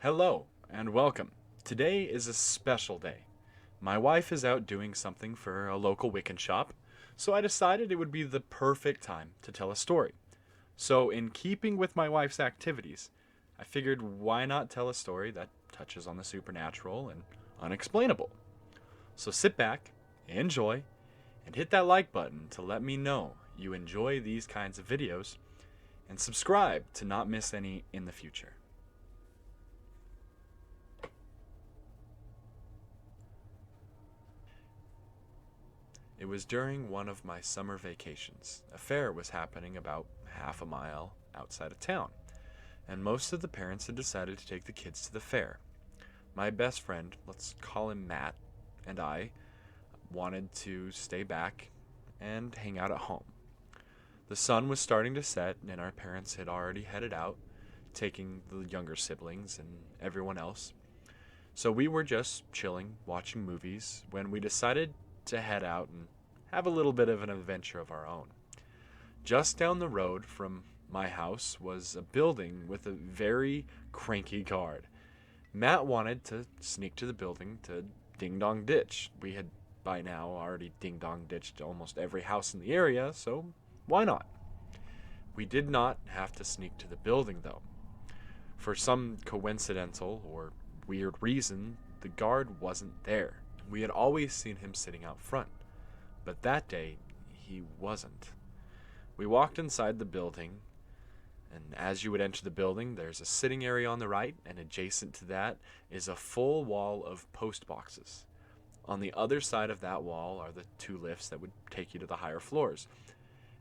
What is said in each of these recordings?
Hello and welcome. Today is a special day. My wife is out doing something for a local Wiccan shop, so I decided it would be the perfect time to tell a story. So, in keeping with my wife's activities, I figured why not tell a story that touches on the supernatural and unexplainable. So, sit back, enjoy, and hit that like button to let me know you enjoy these kinds of videos, and subscribe to not miss any in the future. It was during one of my summer vacations. A fair was happening about half a mile outside of town, and most of the parents had decided to take the kids to the fair. My best friend, let's call him Matt, and I wanted to stay back and hang out at home. The sun was starting to set, and our parents had already headed out, taking the younger siblings and everyone else. So we were just chilling, watching movies, when we decided to head out and have a little bit of an adventure of our own. Just down the road from my house was a building with a very cranky guard. Matt wanted to sneak to the building to ding dong ditch. We had by now already ding dong ditched almost every house in the area, so why not? We did not have to sneak to the building though. For some coincidental or weird reason, the guard wasn't there. We had always seen him sitting out front, but that day he wasn't. We walked inside the building, and as you would enter the building, there's a sitting area on the right, and adjacent to that is a full wall of post boxes. On the other side of that wall are the two lifts that would take you to the higher floors.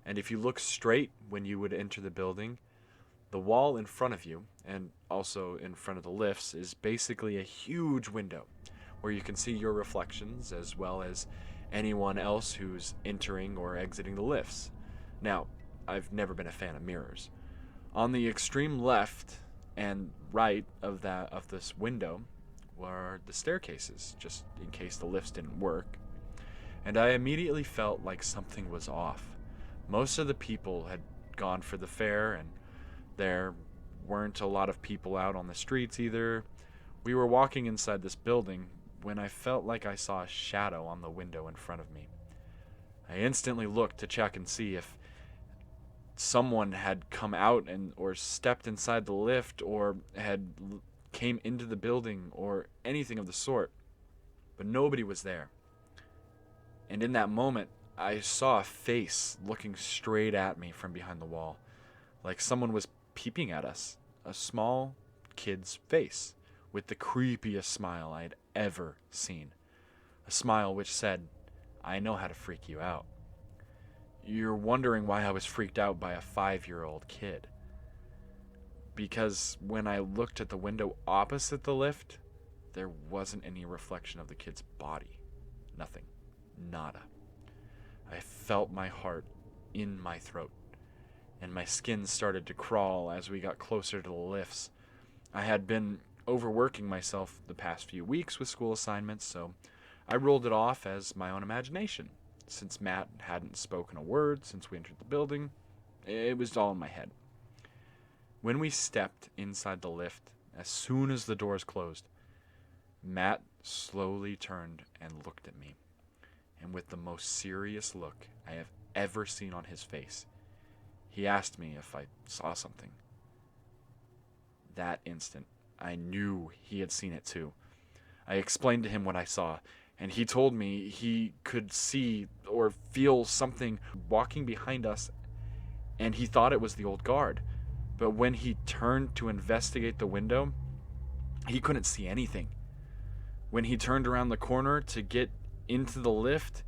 And if you look straight when you would enter the building, the wall in front of you, and also in front of the lifts, is basically a huge window where you can see your reflections as well as anyone else who's entering or exiting the lifts. Now, I've never been a fan of mirrors. On the extreme left and right of this window were the staircases, just in case the lifts didn't work. And I immediately felt like something was off. Most of the people had gone for the fair, and there weren't a lot of people out on the streets either. We were walking inside this building when I felt like I saw a shadow on the window in front of me. I instantly looked to check and see if someone had come out and or stepped inside the lift or had came into the building or anything of the sort, but nobody was there. And in that moment, I saw a face looking straight at me from behind the wall, like someone was peeping at us, a small kid's face with the creepiest smile I had ever seen. A smile which said, "I know how to freak you out." You're wondering why I was freaked out by a 5-year-old kid. Because when I looked at the window opposite the lift, there wasn't any reflection of the kid's body. Nothing. Nada. I felt my heart in my throat, and my skin started to crawl as we got closer to the lifts. I had been overworking myself the past few weeks with school assignments, so I rolled it off as my own imagination. Since Matt hadn't spoken a word since we entered the building, it was all in my head. When we stepped inside the lift, as soon as the doors closed, Matt slowly turned and looked at me, and with the most serious look I have ever seen on his face, he asked me if I saw something. That instant, I knew he had seen it too. I explained to him what I saw, and he told me he could see or feel something walking behind us, and he thought it was the old guard. But when he turned to investigate the window, he couldn't see anything. When he turned around the corner to get into the lift,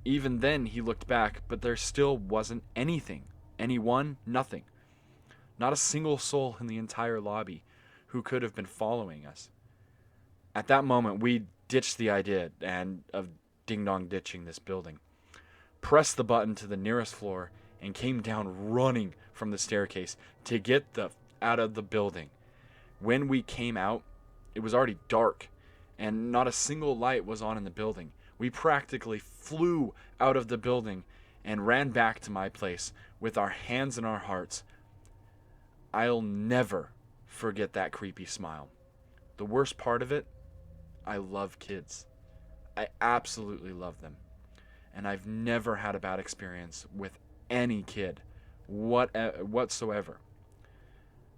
even then he looked back, but there still wasn't anything. Anyone, nothing. Not a single soul in the entire lobby who could have been following us. At that moment, we ditched the idea of ding-dong ditching this building, pressed the button to the nearest floor, and came down running from the staircase to get out of the building. When we came out, it was already dark, and not a single light was on in the building. We practically flew out of the building and ran back to my place with our hands in our hearts. I'll never forget that creepy smile. The worst part of it, I love kids. I absolutely love them. And I've never had a bad experience with any kid whatsoever.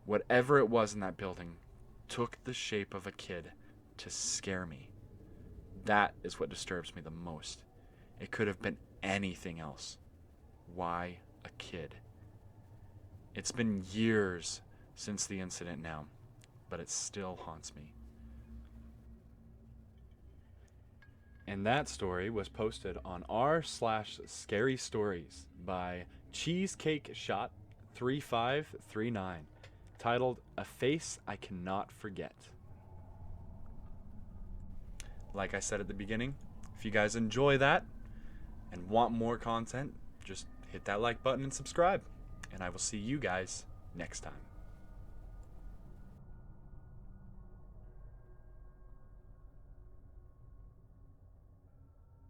Whatever it was in that building took the shape of a kid to scare me. That is what disturbs me the most. It could have been anything else. Why a kid? It's been years since the incident now, but it still haunts me. And that story was posted on r/scary stories by Cheesecake Shot 3539, titled A Face I Cannot Forget. Like I said at the beginning, if you guys enjoy that and want more content, just hit that like button and subscribe. And I will see you guys next time.